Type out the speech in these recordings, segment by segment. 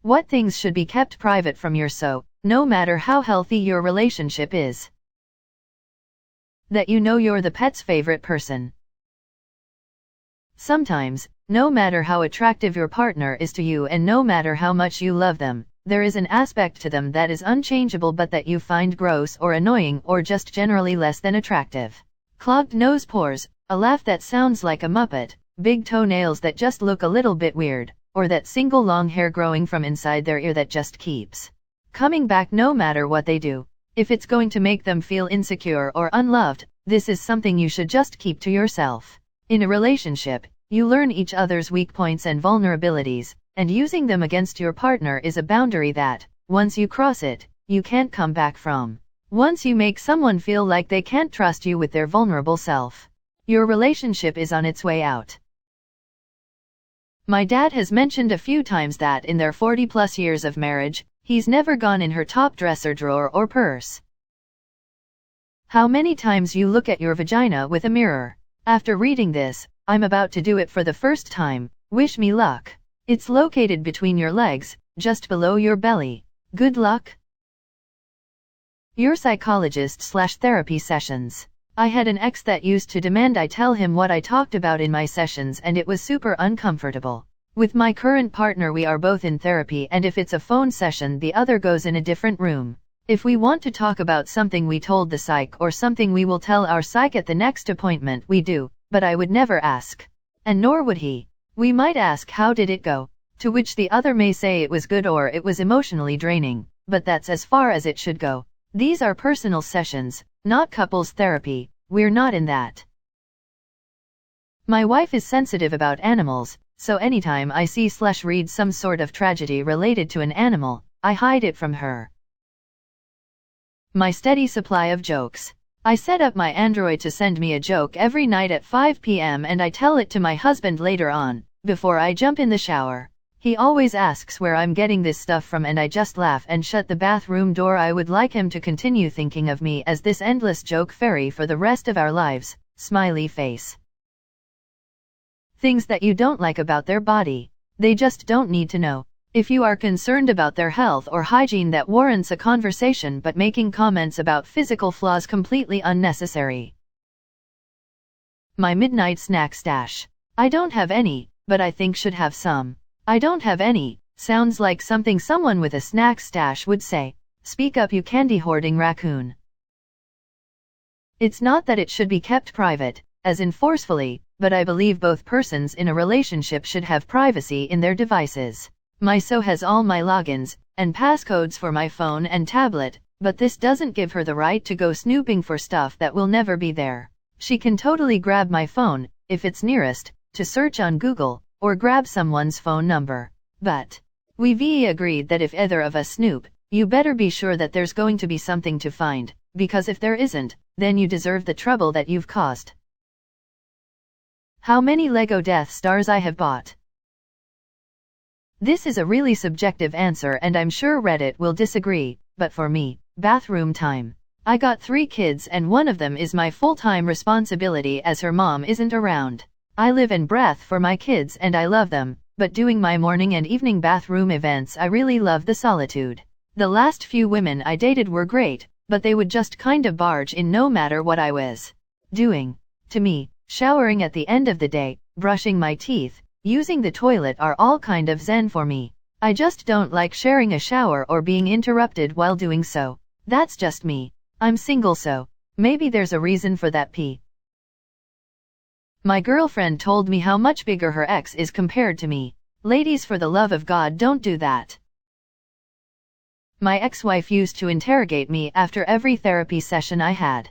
What things should be kept private from your so, no matter how healthy your relationship is. That you know you're the pet's favorite person. Sometimes, no matter how attractive your partner is to you and no matter how much you love them, there is an aspect to them that is unchangeable but that you find gross or annoying or just generally less than attractive. Clogged nose pores, a laugh that sounds like a muppet, big toenails that just look a little bit weird, or that single long hair growing from inside their ear that just keeps coming back no matter what they do. If it's going to make them feel insecure or unloved, this is something you should just keep to yourself. In a relationship, you learn each other's weak points and vulnerabilities, and using them against your partner is a boundary that, once you cross it, you can't come back from. Once you make someone feel like they can't trust you with their vulnerable self, your relationship is on its way out. My dad has mentioned a few times that in their 40+ years of marriage, he's never gone in her top dresser drawer or purse. How many times you look at your vagina with a mirror? After reading this, I'm about to do it for the first time. Wish me luck. It's located between your legs, just below your belly. Good luck. Your psychologist/therapy sessions. I had an ex that used to demand I tell him what I talked about in my sessions and it was super uncomfortable. With my current partner we are both in therapy and if it's a phone session the other goes in a different room. If we want to talk about something we told the psych or something we will tell our psych at the next appointment we do, but I would never ask. And nor would he. We might ask how did it go, to which the other may say it was good or it was emotionally draining, but that's as far as it should go. These are personal sessions, not couples therapy, we're not in that. My wife is sensitive about animals, so anytime I see/read some sort of tragedy related to an animal, I hide it from her. My steady supply of jokes. I set up my Android to send me a joke every night at 5 p.m. and I tell it to my husband later on, before I jump in the shower. He always asks where I'm getting this stuff from and I just laugh and shut the bathroom door. I would like him to continue thinking of me as this endless joke fairy for the rest of our lives. Smiley face. Things that you don't like about their body. They just don't need to know. If you are concerned about their health or hygiene that warrants a conversation, but making comments about physical flaws completely unnecessary. My midnight snack stash. I don't have any, but I think should have some. I don't have any, sounds like something someone with a snack stash would say. Speak up you candy hoarding raccoon. It's not that it should be kept private, as in forcefully, but I believe both persons in a relationship should have privacy in their devices. My so has all my logins and passcodes for my phone and tablet, but this doesn't give her the right to go snooping for stuff that will never be there. She can totally grab my phone, if it's nearest, to search on Google, or grab someone's phone number. But we've agreed that if either of us snoop, you better be sure that there's going to be something to find, because if there isn't, then you deserve the trouble that you've caused. How many Lego Death Stars I have bought. This is a really subjective answer and I'm sure Reddit will disagree, but for me, bathroom time. I got 3 kids and one of them is my full-time responsibility as her mom isn't around. I live and breath for my kids and I love them, but doing my morning and evening bathroom events I really love the solitude. The last few women I dated were great, but they would just kind of barge in no matter what I was doing. To me, showering at the end of the day, brushing my teeth, using the toilet are all kind of zen for me. I just don't like sharing a shower or being interrupted while doing so. That's just me. I'm single so maybe there's a reason for that. My girlfriend told me how much bigger her ex is compared to me. Ladies, for the love of God, don't do that. My ex-wife used to interrogate me after every therapy session I had.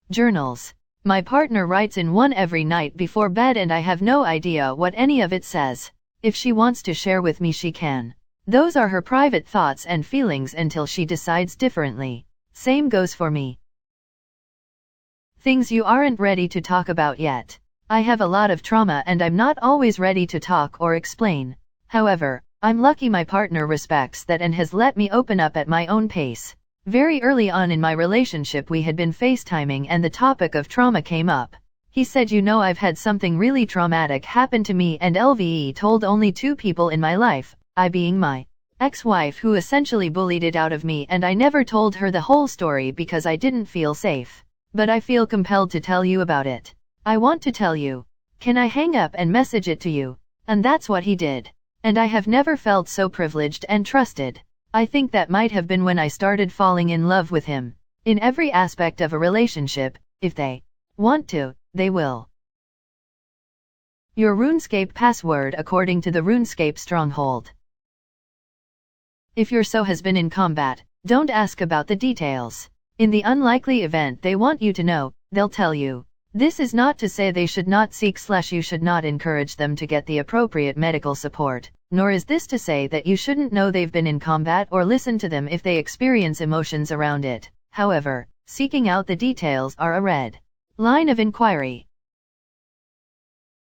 Journals. My partner writes in one every night before bed and I have no idea what any of it says. If she wants to share with me she can. Those are her private thoughts and feelings until she decides differently. Same goes for me. Things you aren't ready to talk about yet. I have a lot of trauma and I'm not always ready to talk or explain. However, I'm lucky my partner respects that and has let me open up at my own pace. Very early on in my relationship we had been FaceTiming and the topic of trauma came up. He said, you know, I've had something really traumatic happen to me and LVE told only 2 people in my life. I being my ex-wife who essentially bullied it out of me, and I never told her the whole story because I didn't feel safe. But I feel compelled to tell you about it. I want to tell you. Can I hang up and message it to you? And that's what he did. And I have never felt so privileged and trusted. I think that might have been when I started falling in love with him. In every aspect of a relationship, if they want to, they will. Your RuneScape password according to the RuneScape Stronghold. If your SO has been in combat, don't ask about the details. In the unlikely event they want you to know, they'll tell you. This is not to say they should not seek/you should not encourage them to get the appropriate medical support, nor is this to say that you shouldn't know they've been in combat or listen to them if they experience emotions around it. However, seeking out the details are a red line of inquiry.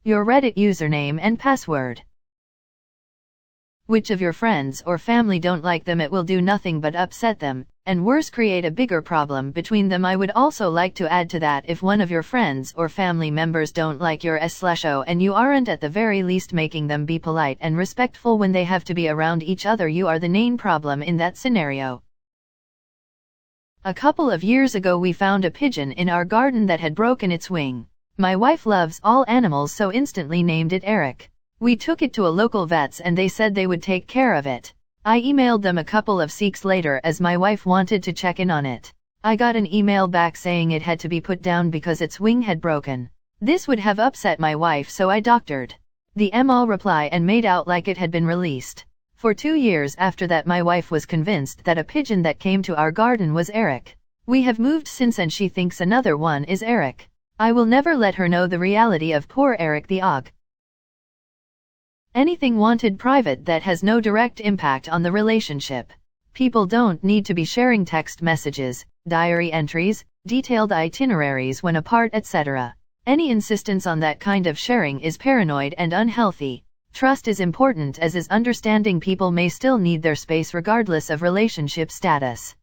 Your Reddit username and password. Which of your friends or family don't like them? It will do nothing but upset them, and worse, create a bigger problem between them. I would also like to add to that, if one of your friends or family members don't like your S/O and you aren't at the very least making them be polite and respectful when they have to be around each other, you are the main problem in that scenario. A couple of years ago we found a pigeon in our garden that had broken its wing. My wife loves all animals, so instantly named it Eric. We took it to a local vet's and they said they would take care of it. I emailed them a couple of weeks later as my wife wanted to check in on it. I got an email back saying it had to be put down because its wing had broken. This would have upset my wife, so I doctored the email reply and made out like it had been released. For 2 years after that my wife was convinced that a pigeon that came to our garden was Eric. We have moved since and she thinks another one is Eric. I will never let her know the reality of poor Eric the Og. Anything wanted private that has no direct impact on the relationship. People don't need to be sharing text messages, diary entries, detailed itineraries when apart, etc. Any insistence on that kind of sharing is paranoid and unhealthy. Trust is important, as is understanding people may still need their space regardless of relationship status.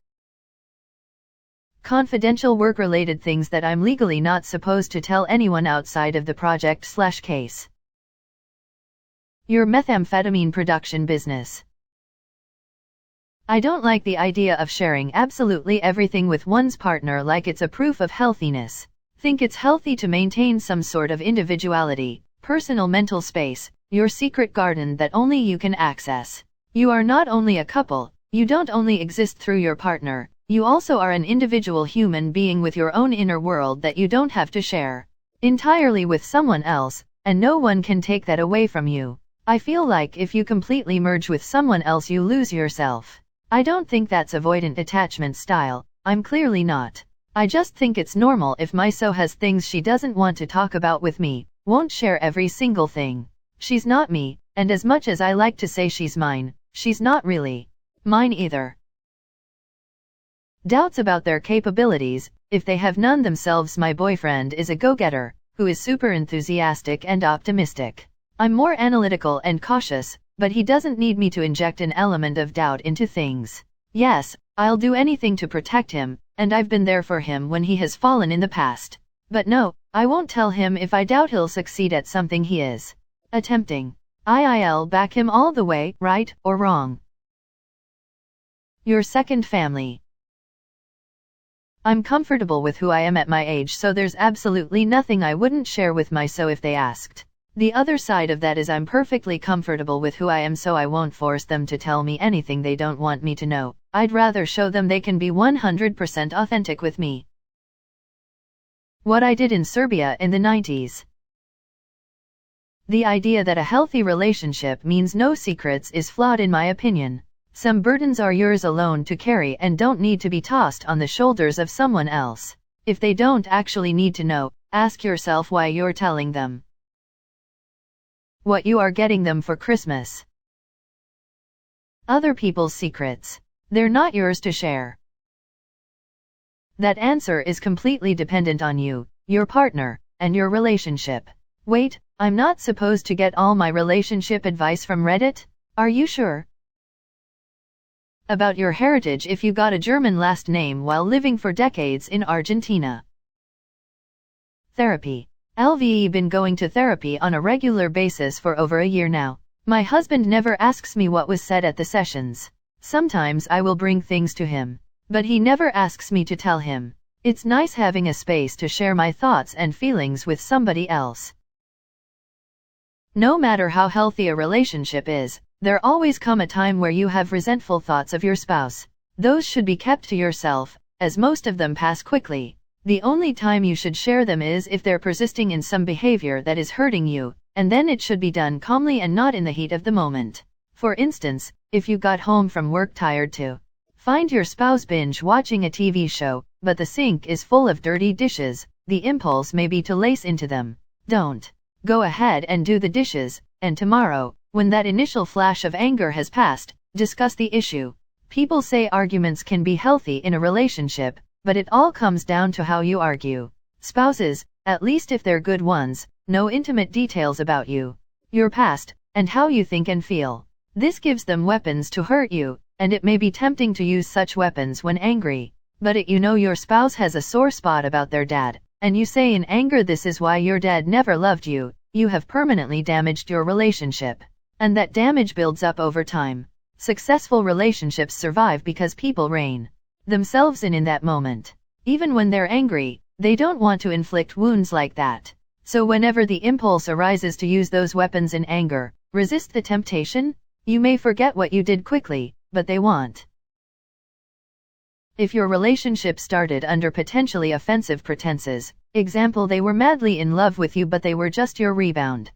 Confidential work-related things that I'm legally not supposed to tell anyone outside of the project/case. Your methamphetamine production business. I don't like the idea of sharing absolutely everything with one's partner like it's a proof of healthiness. Think it's healthy to maintain some sort of individuality, personal mental space, your secret garden that only you can access. You are not only a couple, you don't only exist through your partner, you also are an individual human being with your own inner world that you don't have to share entirely with someone else, and no one can take that away from you. I feel like if you completely merge with someone else you lose yourself. I don't think that's avoidant attachment style, I'm clearly not. I just think it's normal if my SO has things she doesn't want to talk about with me, won't share every single thing. She's not me, and as much as I like to say she's mine, she's not really mine either. Doubts about their capabilities, if they have none themselves. My boyfriend is a go-getter, who is super enthusiastic and optimistic. I'm more analytical and cautious, but he doesn't need me to inject an element of doubt into things. Yes, I'll do anything to protect him, and I've been there for him when he has fallen in the past. But no, I won't tell him if I doubt he'll succeed at something he is attempting. I'll back him all the way, right or wrong. Your second family. I'm comfortable with who I am at my age, so there's absolutely nothing I wouldn't share with my SO if they asked. The other side of that is I'm perfectly comfortable with who I am, so I won't force them to tell me anything they don't want me to know. I'd rather show them they can be 100% authentic with me. What I did in Serbia in the 90s. The idea that a healthy relationship means no secrets is flawed in my opinion. Some burdens are yours alone to carry and don't need to be tossed on the shoulders of someone else. If they don't actually need to know, ask yourself why you're telling them. What you are getting them for Christmas. Other people's secrets. They're not yours to share. That answer is completely dependent on you, your partner, and your relationship. Wait, I'm not supposed to get all my relationship advice from Reddit? Are you sure? About your heritage if you got a German last name while living for decades in Argentina. Therapy. LVE been going to therapy on a regular basis for over a year now. My husband never asks me what was said at the sessions. Sometimes I will bring things to him, but he never asks me to tell him. It's nice having a space to share my thoughts and feelings with somebody else. No matter how healthy a relationship is, there always come a time where you have resentful thoughts of your spouse. Those should be kept to yourself, as most of them pass quickly. The only time you should share them is if they're persisting in some behavior that is hurting you, and then it should be done calmly and not in the heat of the moment. For instance, if you got home from work tired to find your spouse binge watching a TV show, but the sink is full of dirty dishes, the impulse may be to lace into them. Don't. Go ahead and do the dishes, and tomorrow, when that initial flash of anger has passed, discuss the issue. People say arguments can be healthy in a relationship, but it all comes down to how you argue. Spouses, at least if they're good ones, know intimate details about you, your past, and how you think and feel. This gives them weapons to hurt you, and it may be tempting to use such weapons when angry. But you know your spouse has a sore spot about their dad, and you say in anger this is why your dad never loved you, you have permanently damaged your relationship. And that damage builds up over time. Successful relationships survive because people rein themselves in that moment. Even when they're angry, they don't want to inflict wounds like that. So whenever the impulse arises to use those weapons in anger, resist the temptation. You may forget what you did quickly, but they won't. If your relationship started under potentially offensive pretenses, example they were madly in love with you but they were just your rebound.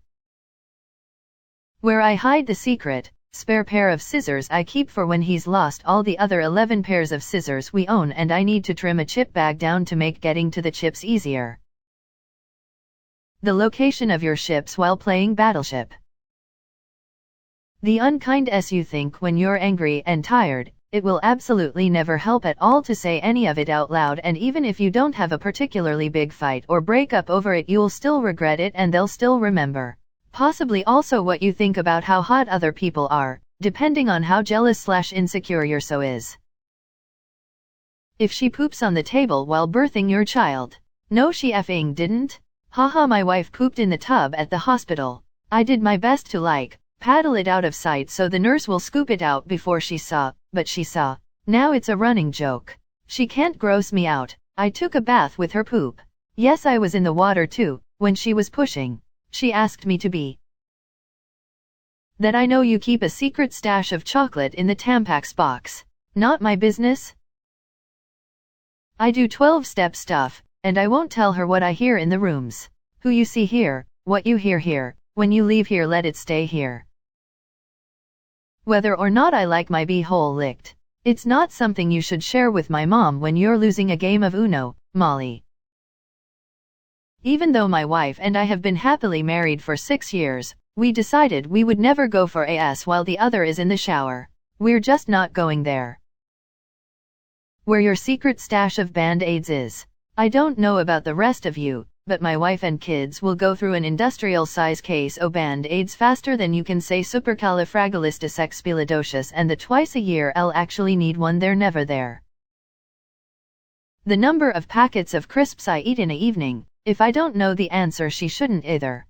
Where I hide the secret, spare pair of scissors I keep for when he's lost all the other 11 pairs of scissors we own and I need to trim a chip bag down to make getting to the chips easier. The location of your ships while playing Battleship. The unkind you think when you're angry and tired, it will absolutely never help at all to say any of it out loud, and even if you don't have a particularly big fight or break up over it you'll still regret it and they'll still remember. Possibly also what you think about how hot other people are, depending on how jealous/insecure your so is. If she poops on the table while birthing your child. No she effing didn't. Haha, my wife pooped in the tub at the hospital. I did my best to paddle it out of sight so the nurse will scoop it out before she saw, but she saw. Now it's a running joke. She can't gross me out. I took a bath with her poop. Yes, I was in the water too, when she was pushing. She asked me to be. That I know you keep a secret stash of chocolate in the Tampax box. Not my business. I do 12-step stuff, and I won't tell her what I hear in the rooms. Who you see here, what you hear here, when you leave here let it stay here. Whether or not I like my beehole licked. It's not something you should share with my mom when you're losing a game of Uno, Molly. Even though my wife and I have been happily married for 6 years, we decided we would never go for AS while the other is in the shower. We're just not going there. Where your secret stash of Band-Aids is. I don't know about the rest of you, but my wife and kids will go through an industrial size case of Band-Aids faster than you can say supercalifragilisticexpialidocious, and the twice a year I'll actually need one they're never there. The number of packets of crisps I eat in an evening, if I don't know the answer she shouldn't either.